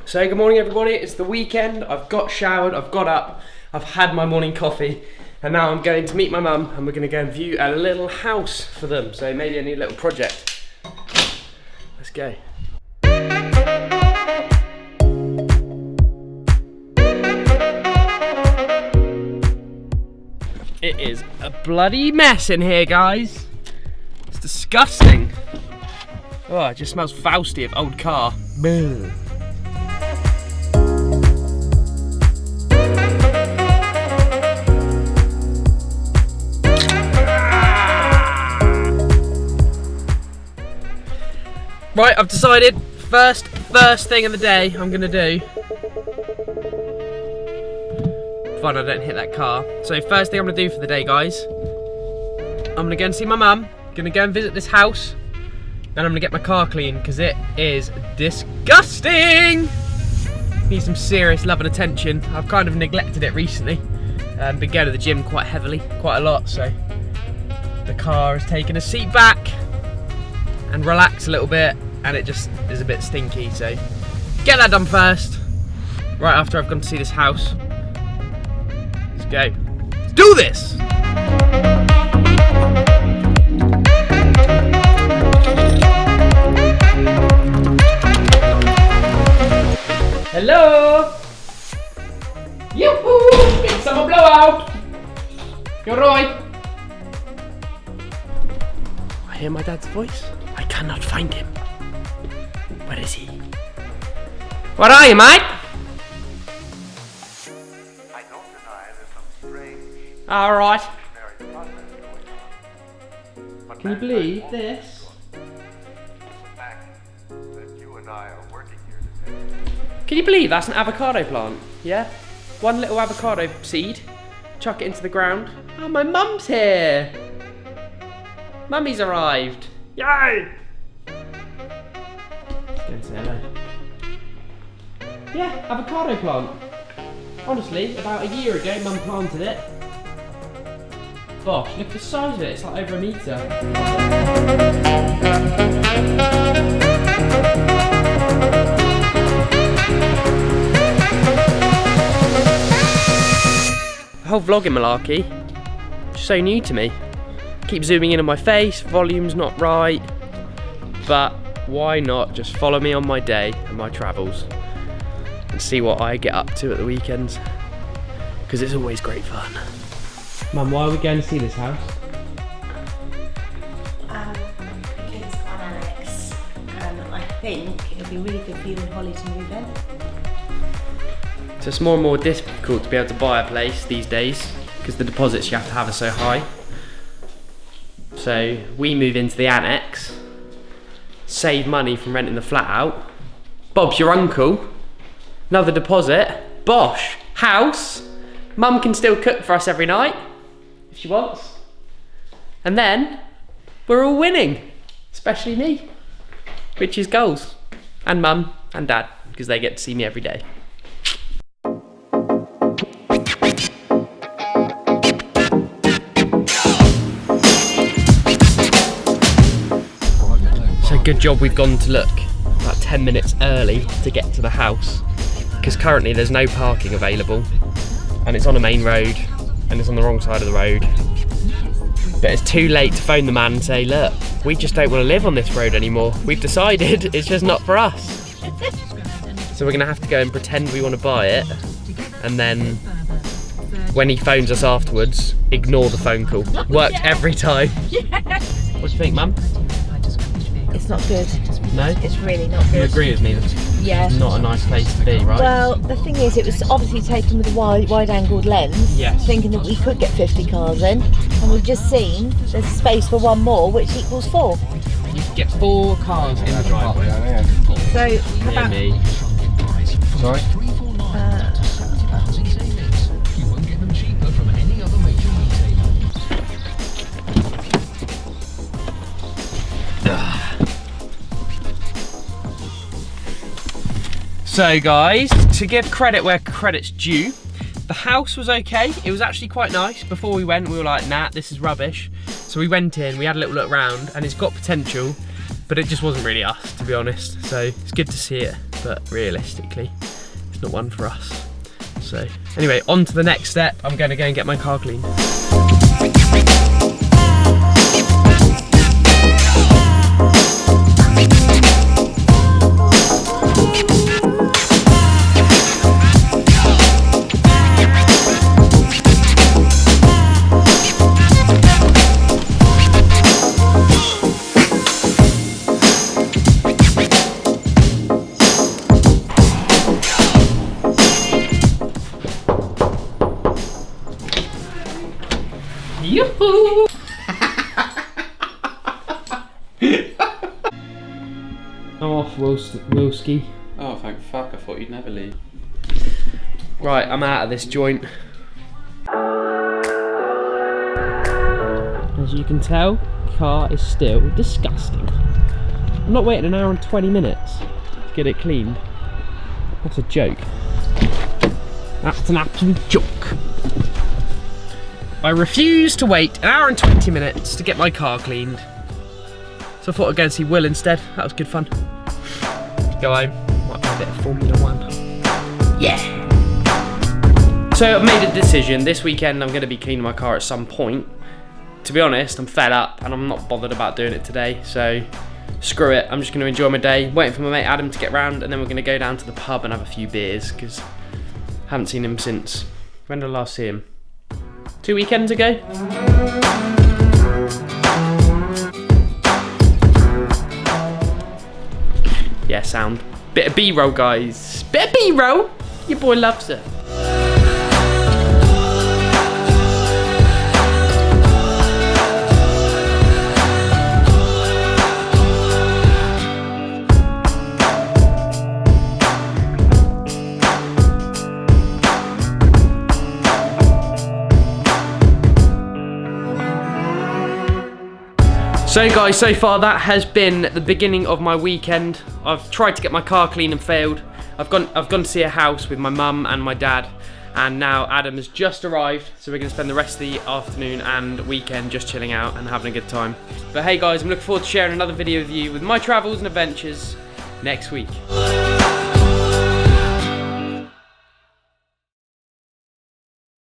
So good morning everybody, it's the weekend, I've got showered, I've got up, I've had my morning coffee, and now I'm going to meet my mum and we're going to go and view a little house for them, so maybe a new little project. Let's go. It is a bloody mess in here, guys. It's disgusting. Oh, it just smells Fausty of old car. Boo. Right, I've decided, first thing of the day I'm gonna do. Fine, I don't hit that car. So first thing I'm gonna do for the day, guys, I'm gonna go and see my mum, gonna go and visit this house, and I'm gonna get my car clean, because it is disgusting! Needs some serious love and attention. I've kind of neglected it recently. Been going to the gym quite heavily, quite a lot, so the car has taken a seat back and relax a little bit, and it just is a bit stinky, so get that done first, right after I've gone to see this house. Let's go. Let's do this! Hello! Yoo-hoo! Big summer blowout! You're right. I hear my dad's voice. I cannot find him. Where is he? Where are you, mate? I don't deny there's some strange Alright. marriage process going on. But Can you believe this? the fact that you and I are working here today. Can you believe that's an avocado plant? Yeah? One little avocado seed. Chuck it into the ground. Oh, my mum's here. Mummy's arrived. Yay! Let's go and say hello. Yeah, avocado plant. Honestly, about a year ago, Mum planted it. Gosh, look at the size of it. It's like over a metre. The whole vlogging malarkey, just so new to me. Keep zooming in on my face, volume's not right, but why not just follow me on my day and my travels and see what I get up to at the weekends, because it's always great fun. Mum, why are we going to see this house? Because it's on Annex, and I think it'll be really good for you and Holly to move in. So it's more and more difficult to be able to buy a place these days because the deposits you have to have are so high. So we move into the Annex, save money from renting the flat out. Bob's your uncle, another deposit, bosh, house. Mum can still cook for us every night if she wants. And then we're all winning, especially me, which is goals. And Mum and Dad, because they get to see me every day. Good job we've gone to look about 10 minutes early to get to the house, because currently there's no parking available and it's on a main road and it's on the wrong side of the road. But it's too late to phone the man and say, look, we just don't want to live on this road anymore. We've decided it's just not for us. So we're gonna have to go and pretend we want to buy it, and then when he phones us afterwards, ignore the phone call. Worked every time. What do you think, Mum? It's not good. No? It's really not You good. agree with me that Yeah. it's not a nice place to be, right? Well, the thing is, it was obviously taken with a wide-angled lens, Yes. thinking that we could get 50 cars in, and we've just seen there's space for one more, which equals 4. You can get 4 cars in the driveway. So, how Near about... me. Sorry? So guys, to give credit where credit's due, the house was okay. It was actually quite nice. Before we went, we were like, nah, this is rubbish. So we went in, we had a little look around, and it's got potential, but it just wasn't really us, to be honest. So it's good to see it but realistically, it's not one for us. So anyway, on to the next step. I'm going to go and get my car cleaned. Yoo-hoo! I'm off, Wilski. Oh, thank fuck, I thought you'd never leave. Right, I'm out of this joint. As you can tell, car is still disgusting. I'm not waiting an hour and 20 minutes to get it cleaned. That's a joke. That's an absolute joke. I refuse to wait an hour and 20 minutes to get my car cleaned. So I thought I'd go and see Will instead. That was good fun. Go home, might play a bit of Formula 1. Yeah! So I've made a decision. This weekend I'm going to be cleaning my car at some point. To be honest, I'm fed up and I'm not bothered about doing it today. So screw it, I'm just going to enjoy my day, waiting for my mate Adam to get round, and then we're going to go down to the pub and have a few beers, because I haven't seen him since... When did I last see him? 2 weekends ago? Yeah, sound. Bit of B-roll, guys. Bit of B-roll. Your boy loves it. So guys, so far that has been the beginning of my weekend. I've tried to get my car clean and failed. I've gone to see a house with my mum and my dad, and now Adam has just arrived, so we're going to spend the rest of the afternoon and weekend just chilling out and having a good time. But hey guys, I'm looking forward to sharing another video with you with my travels and adventures next week.